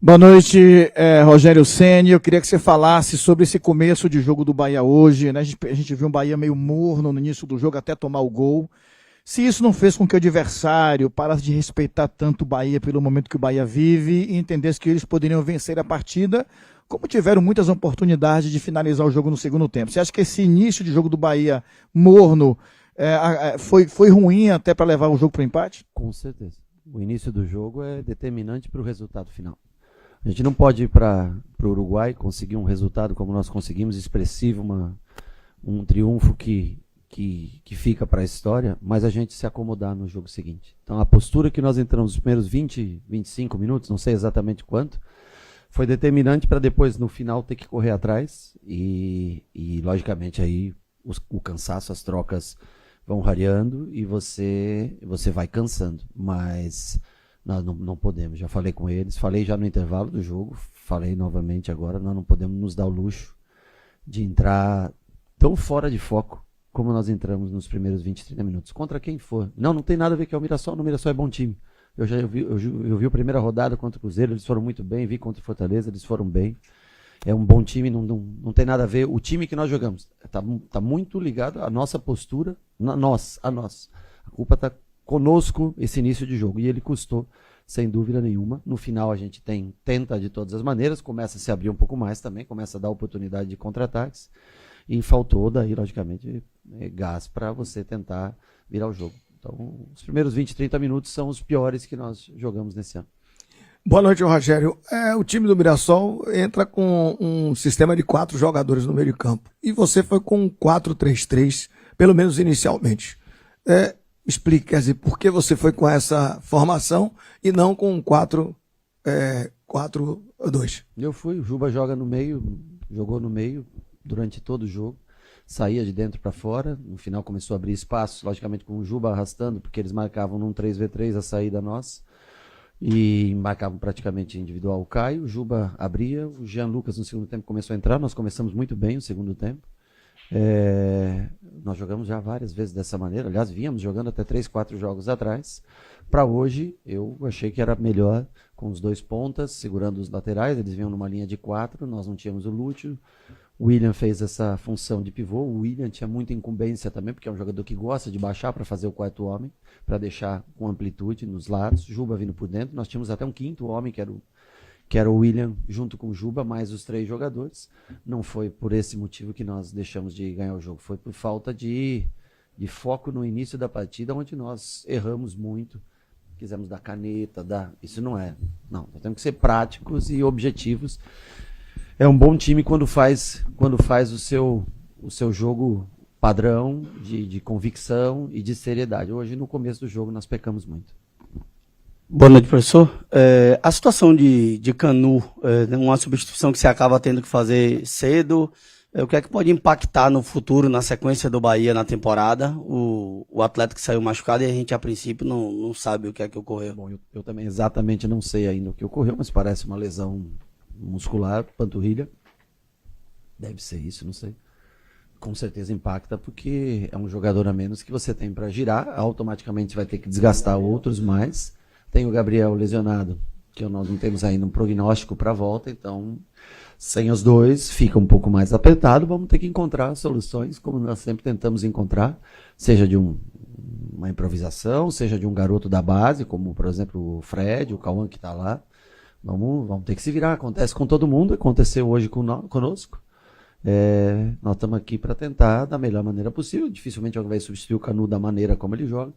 Boa noite, Rogério Ceni. Eu queria que você falasse sobre esse começo de jogo do Bahia hoje, né? A gente viu um Bahia meio morno no início do jogo até tomar o gol. Se isso não fez com que o adversário parasse de respeitar tanto o Bahia pelo momento que o Bahia vive e entendesse que eles poderiam vencer a partida, como tiveram muitas oportunidades de finalizar o jogo no segundo tempo. Você acha que esse início de jogo do Bahia morno foi ruim até para levar o jogo para o empate? Com certeza. O início do jogo é determinante para o resultado final. A gente não pode ir para o Uruguai conseguir um resultado como nós conseguimos, expressivo, um triunfo que fica para a história, mas a gente se acomodar no jogo seguinte. Então a postura que nós entramos nos primeiros 20, 25 minutos, não sei exatamente quanto, foi determinante para depois no final ter que correr atrás e logicamente aí o cansaço, as trocas vão rareando e você vai cansando, mas nós não podemos, já falei com eles, falei já no intervalo do jogo, falei novamente agora, nós não podemos nos dar o luxo de entrar tão fora de foco como nós entramos nos primeiros 20, 30 minutos, contra quem for. Não tem nada a ver com o Mirassol é bom time. Eu vi a primeira rodada contra o Cruzeiro, eles foram muito bem, vi contra o Fortaleza, eles foram bem. É um bom time, não tem nada a ver. O time que nós jogamos tá muito ligado à nossa postura, a nós. A culpa está conosco esse início de jogo, e ele custou, sem dúvida nenhuma. No final a gente tenta de todas as maneiras, começa a se abrir um pouco mais também, começa a dar oportunidade de contra-ataques, e faltou daí, logicamente, gás para você tentar virar o jogo. Então, os primeiros 20, 30 minutos são os piores que nós jogamos nesse ano. Boa noite, Rogério. O time do Mirassol entra com um sistema de 4 jogadores no meio de campo, e você foi com 4-3-3, pelo menos inicialmente. Explique, quer dizer, por que você foi com essa formação e não com 4-2? Eu fui, o Juba jogou no meio durante todo o jogo, saía de dentro para fora, no final começou a abrir espaço, logicamente com o Juba arrastando, porque eles marcavam num 3v3 a saída nossa, e marcavam praticamente individual o Caio, o Juba abria, o Jean Lucas no segundo tempo começou a entrar, nós começamos muito bem o segundo tempo. Nós jogamos já várias vezes dessa maneira, aliás, vínhamos jogando até 3, 4 jogos atrás. Para hoje, eu achei que era melhor com os 2 pontas, segurando os laterais, eles vinham numa linha de 4, nós não tínhamos o Lúcio. O William fez essa função de pivô, o William tinha muita incumbência também, porque é um jogador que gosta de baixar para fazer o quarto homem, para deixar com amplitude nos lados, Juba vindo por dentro, nós tínhamos até um quinto homem, que era o William junto com o Juba, mais os 3 jogadores. Não foi por esse motivo que nós deixamos de ganhar o jogo, foi por falta de foco no início da partida, onde nós erramos muito, quisemos dar caneta, isso não é. Não, nós temos que ser práticos e objetivos. É um bom time quando faz o seu jogo padrão de convicção e de seriedade. Hoje, no começo do jogo, nós pecamos muito. Boa noite, professor. A situação de Canu, uma substituição que você acaba tendo que fazer cedo, o que é que pode impactar no futuro, na sequência do Bahia na temporada? O atleta que saiu machucado e a gente, a princípio, não sabe o que é que ocorreu. Bom, eu também exatamente não sei ainda o que ocorreu, mas parece uma lesão muscular, panturrilha. Deve ser isso, não sei. Com certeza impacta, porque é um jogador a menos que você tem para girar, automaticamente vai ter que desgastar outros mais. Tem o Gabriel lesionado, que nós não temos ainda um prognóstico para a volta, então, sem os dois, fica um pouco mais apertado, vamos ter que encontrar soluções, como nós sempre tentamos encontrar, seja de uma improvisação, seja de um garoto da base, como, por exemplo, o Fred, o Cauã que está lá. Vamos ter que se virar, acontece com todo mundo, aconteceu hoje conosco. Nós estamos aqui para tentar da melhor maneira possível, dificilmente alguém vai substituir o Canu da maneira como ele joga,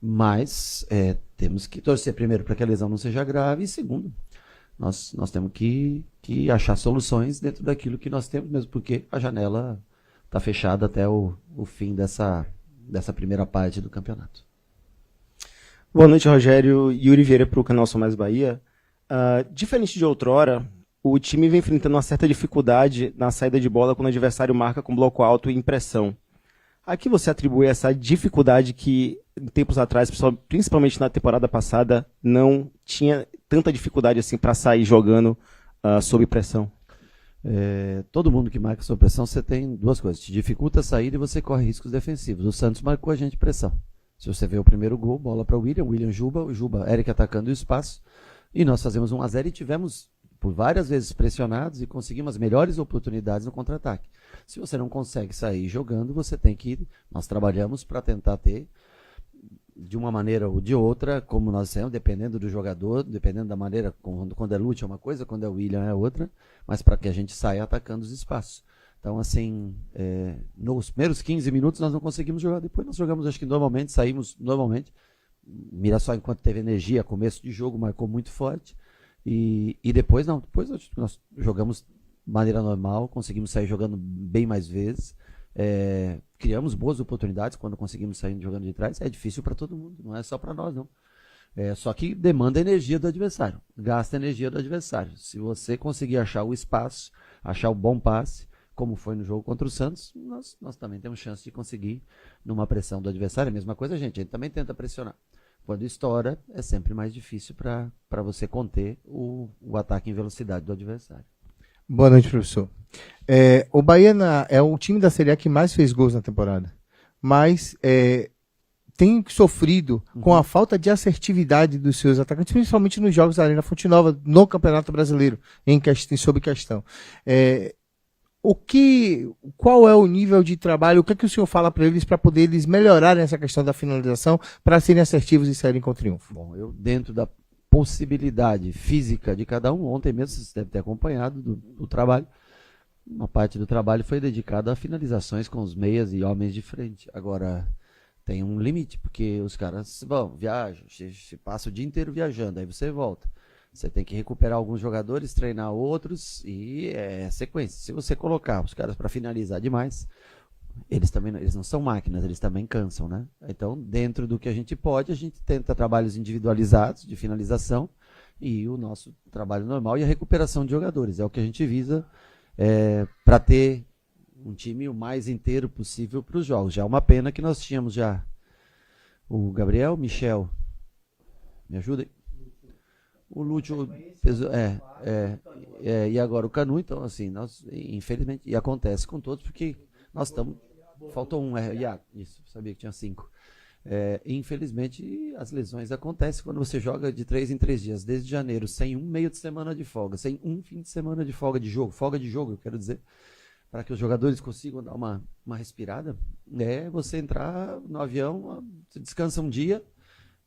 mas temos que torcer primeiro para que a lesão não seja grave, e segundo, nós temos que achar soluções dentro daquilo que nós temos, mesmo porque a janela está fechada até o fim dessa primeira parte do campeonato. Boa noite, Rogério. Yuri Vieira para o canal Sou Mais Bahia. Diferente de outrora, o time vem enfrentando uma certa dificuldade na saída de bola quando o adversário marca com bloco alto e impressão. A que você atribui essa dificuldade que, tempos atrás, principalmente na temporada passada, não tinha tanta dificuldade assim para sair jogando sob pressão? Todo mundo que marca sob pressão, você tem duas coisas: te dificulta a saída e você corre riscos defensivos. O Santos marcou a gente de pressão. Se você vê o primeiro gol, bola para o William Juba, Eric atacando o espaço, E nós fazemos 1-0 e tivemos por várias vezes pressionados e conseguimos as melhores oportunidades no contra-ataque. Se você não consegue sair jogando, você tem que ir. Nós trabalhamos para tentar ter, de uma maneira ou de outra, como nós dissemos, dependendo do jogador, dependendo da maneira, quando é Lute é uma coisa, quando é William é outra, mas para que a gente saia atacando os espaços. Então, assim, nos primeiros 15 minutos nós não conseguimos jogar, depois nós jogamos, acho que normalmente, saímos normalmente. Mirassol, enquanto teve energia, começo de jogo, marcou muito forte. E depois não, depois nós jogamos de maneira normal, conseguimos sair jogando bem mais vezes, criamos boas oportunidades quando conseguimos sair jogando de trás. É difícil para todo mundo, não é só para nós não. Só que demanda energia do adversário, gasta energia do adversário. Se você conseguir achar o espaço, achar o bom passe, como foi no jogo contra o Santos, nós também temos chance de conseguir numa pressão do adversário. A mesma coisa a gente também tenta pressionar. Quando estoura, é sempre mais difícil para você conter o ataque em velocidade do adversário. Boa noite, professor. O Bahia é o time da Série A que mais fez gols na temporada, mas tem sofrido com a falta de assertividade dos seus atacantes, principalmente nos jogos da Arena Fonte Nova, no Campeonato Brasileiro, sob questão. Qual é o nível de trabalho, o que o senhor fala para eles para poder eles melhorarem essa questão da finalização, para serem assertivos e saírem com triunfo? Bom, eu dentro da possibilidade física de cada um, ontem mesmo vocês devem ter acompanhado do trabalho, uma parte do trabalho foi dedicada a finalizações com os meias e homens de frente. Agora, tem um limite, porque os caras viajam, passa o dia inteiro viajando, aí você volta. Você tem que recuperar alguns jogadores, treinar outros e sequência. Se você colocar os caras para finalizar demais, eles não são máquinas, eles também cansam, né? Então, dentro do que a gente pode, a gente tenta trabalhos individualizados de finalização e o nosso trabalho normal e a recuperação de jogadores. É o que a gente visa para ter um time o mais inteiro possível para os jogos. Já é uma pena que nós tínhamos já o Gabriel, Michel, me ajudem? O Lúcio e agora o Canu, então assim, nós infelizmente, e acontece com todos, porque nós estamos, faltou um, isso, sabia que tinha 5. Infelizmente as lesões acontecem quando você joga de 3 em 3 dias, desde janeiro, sem um meio de semana de folga, sem um fim de semana de folga de jogo, eu quero dizer, para que os jogadores consigam dar uma respirada, você entrar no avião, você descansa um dia,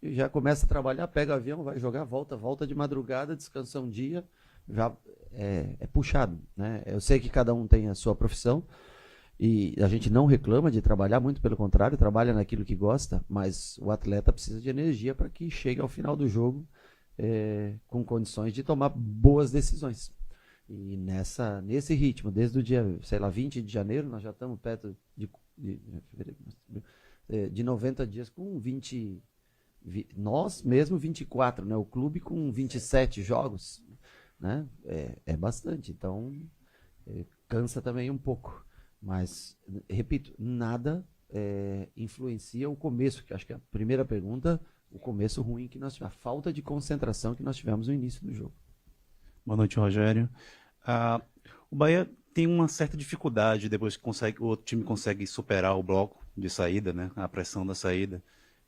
e já começa a trabalhar, pega o avião, vai jogar, volta de madrugada, descansa um dia, já é puxado, né? Eu sei que cada um tem a sua profissão e a gente não reclama de trabalhar, muito pelo contrário, trabalha naquilo que gosta, mas o atleta precisa de energia para que chegue ao final do jogo com condições de tomar boas decisões. E nesse ritmo, desde o dia, 20 de janeiro, nós já estamos perto de 90 dias com 20... Nós mesmo 24, né? O clube com 27 jogos, né? É bastante, então cansa também um pouco, mas repito, nada influencia o começo, que acho que é a primeira pergunta, o começo ruim que nós tivemos, a falta de concentração que nós tivemos no início do jogo. Boa noite, Rogério. O Bahia tem uma certa dificuldade depois que o outro time consegue superar o bloco de saída, né? A pressão da saída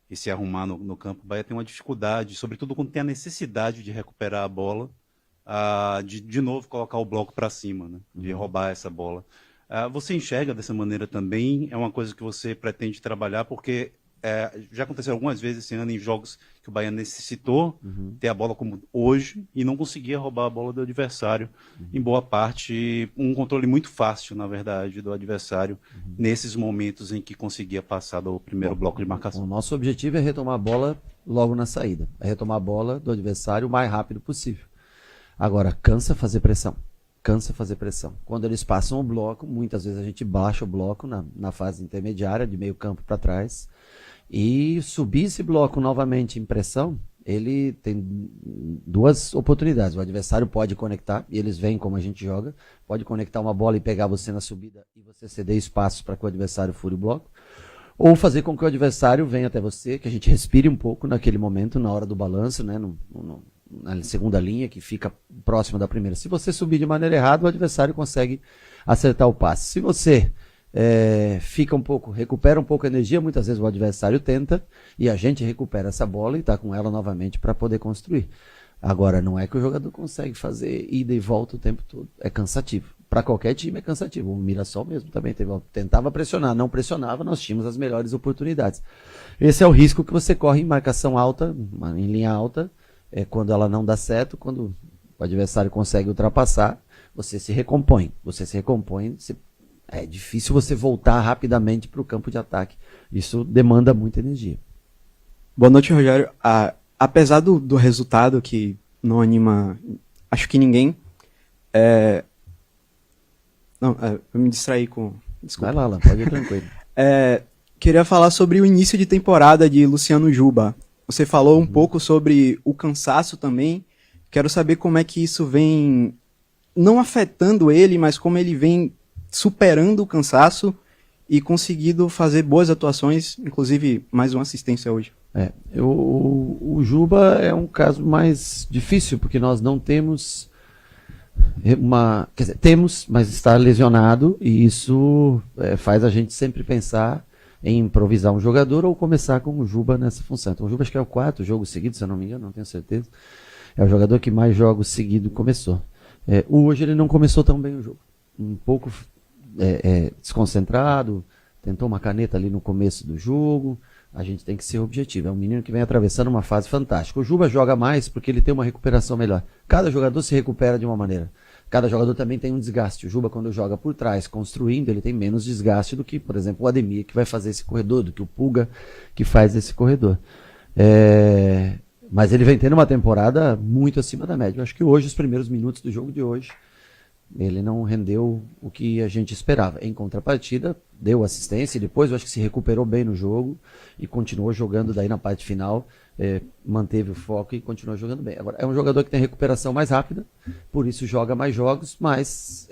e se arrumar no campo. O Bahia tem uma dificuldade, sobretudo quando tem a necessidade de recuperar a bola, de novo colocar o bloco para cima, né? De roubar essa bola. Você enxerga dessa maneira também? É uma coisa que você pretende trabalhar? Porque já aconteceu algumas vezes esse ano em jogos que o Bahia necessitou ter a bola como hoje e não conseguia roubar a bola do adversário. Em boa parte, um controle muito fácil, na verdade, do adversário nesses momentos em que conseguia passar do primeiro bloco de marcação. O nosso objetivo é retomar a bola logo na saída. É retomar a bola do adversário o mais rápido possível. Agora, cansa fazer pressão. Quando eles passam o bloco, muitas vezes a gente baixa o bloco na fase intermediária, de meio campo para trás, e subir esse bloco novamente em pressão, ele tem duas oportunidades. O adversário pode conectar, e eles veem como a gente joga, pode conectar uma bola e pegar você na subida e você ceder espaço para que o adversário fure o bloco, ou fazer com que o adversário venha até você, que a gente respire um pouco naquele momento, na hora do balanço, né, na segunda linha, que fica próxima da primeira. Se você subir de maneira errada, o adversário consegue acertar o passe. Se você recupera um pouco a energia, muitas vezes o adversário tenta, e a gente recupera essa bola e está com ela novamente para poder construir. Agora, não é que o jogador consegue fazer ida e volta o tempo todo. É cansativo. Para qualquer time é cansativo. O Mirassol mesmo também tentava pressionar, não pressionava, nós tínhamos as melhores oportunidades. Esse é o risco que você corre em marcação alta, em linha alta, quando ela não dá certo, quando o adversário consegue ultrapassar, você se recompõe. É difícil você voltar rapidamente para o campo de ataque. Isso demanda muita energia. Boa noite, Rogério. Apesar do resultado que não anima, acho que ninguém, eu me distraí com... Desculpa. Vai lá, Alan, pode ir tranquilo. Queria falar sobre o início de temporada de Luciano Juba. Você falou um pouco sobre o cansaço também. Quero saber como é que isso vem, não afetando ele, mas como ele vem superando o cansaço e conseguindo fazer boas atuações, inclusive mais uma assistência hoje. O Juba é um caso mais difícil, porque nós não temos temos, mas está lesionado, e isso faz a gente sempre pensar em improvisar um jogador ou começar com o Juba nessa função. Então o Juba acho que é o 4º jogo seguido, se eu não me engano, não tenho certeza. É o jogador que mais jogos seguidos começou. Hoje ele não começou tão bem o jogo. Um pouco desconcentrado, tentou uma caneta ali no começo do jogo. A gente tem que ser objetivo. É um menino que vem atravessando uma fase fantástica. O Juba joga mais porque ele tem uma recuperação melhor. Cada jogador se recupera de uma maneira. Cada jogador também tem um desgaste. O Juba, quando joga por trás, construindo, ele tem menos desgaste do que, por exemplo, o Ademir, que vai fazer esse corredor, do que o Pulga, que faz esse corredor. Mas ele vem tendo uma temporada muito acima da média. Eu acho que hoje, os primeiros minutos do jogo de hoje, ele não rendeu o que a gente esperava. Em contrapartida, deu assistência e depois eu acho que se recuperou bem no jogo e continuou jogando daí na parte final, manteve o foco e continuou jogando bem. Agora, é um jogador que tem recuperação mais rápida, por isso joga mais jogos, mas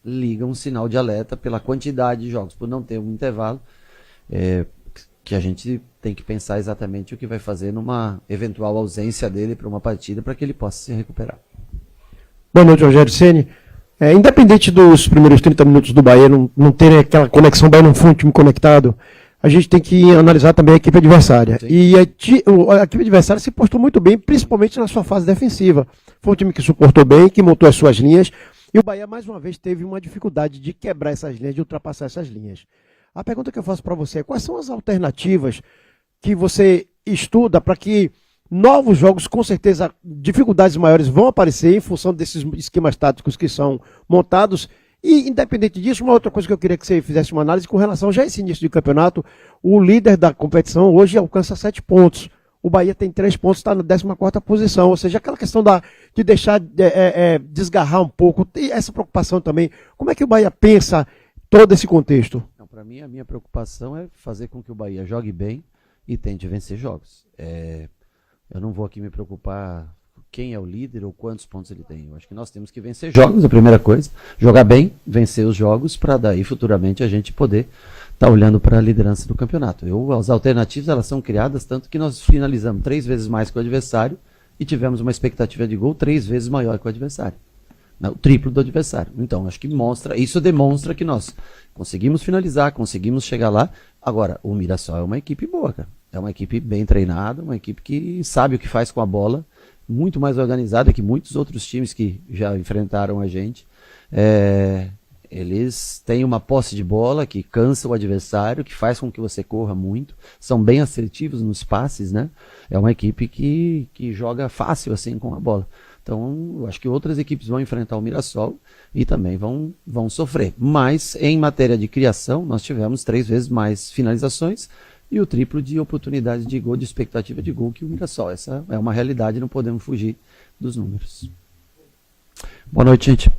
liga um sinal de alerta pela quantidade de jogos, por não ter um intervalo, que a gente tem que pensar exatamente o que vai fazer numa eventual ausência dele para uma partida, para que ele possa se recuperar. Boa noite, Rogério Ceni. Independente dos primeiros 30 minutos do Bahia não terem aquela conexão, Bahia não foi um time conectado, a gente tem que analisar também a equipe adversária. Sim. E a equipe adversária se postou muito bem, principalmente na sua fase defensiva. Foi um time que suportou bem, que montou as suas linhas, e o Bahia mais uma vez teve uma dificuldade de quebrar essas linhas, de ultrapassar essas linhas. A pergunta que eu faço para você é: quais são as alternativas que você estuda para que novos jogos, com certeza, dificuldades maiores vão aparecer em função desses esquemas táticos que são montados? E, independente disso, uma outra coisa que eu queria que você fizesse uma análise com relação já a esse início de campeonato. O líder da competição hoje alcança 7 pontos. O Bahia tem 3 pontos, está na 14ª posição. Ou seja, aquela questão de deixar desgarrar um pouco, e essa preocupação também. Como é que o Bahia pensa todo esse contexto? Para mim, a minha preocupação é fazer com que o Bahia jogue bem e tente vencer jogos. Eu não vou aqui me preocupar quem é o líder ou quantos pontos ele tem. Eu acho que nós temos que vencer jogos, a primeira coisa. Jogar bem, vencer os jogos, para daí futuramente a gente poder estar olhando para a liderança do campeonato. As alternativas, elas são criadas, tanto que nós finalizamos 3 vezes mais que o adversário e tivemos uma expectativa de gol 3 vezes maior que o adversário. O triplo do adversário. Então, acho que isso demonstra que nós conseguimos finalizar, conseguimos chegar lá. Agora, o Mirassol é uma equipe boa, cara. É uma equipe bem treinada, uma equipe que sabe o que faz com a bola, muito mais organizada que muitos outros times que já enfrentaram a gente. Eles têm uma posse de bola que cansa o adversário, que faz com que você corra muito, são bem assertivos nos passes, né? É uma equipe que joga fácil assim com a bola. Então, eu acho que outras equipes vão enfrentar o Mirassol e também vão sofrer. Mas, em matéria de criação, nós tivemos 3 vezes mais finalizações e o triplo de oportunidades de gol, de expectativa de gol que o Mirassol. Essa é uma realidade, não podemos fugir dos números. Boa noite, gente.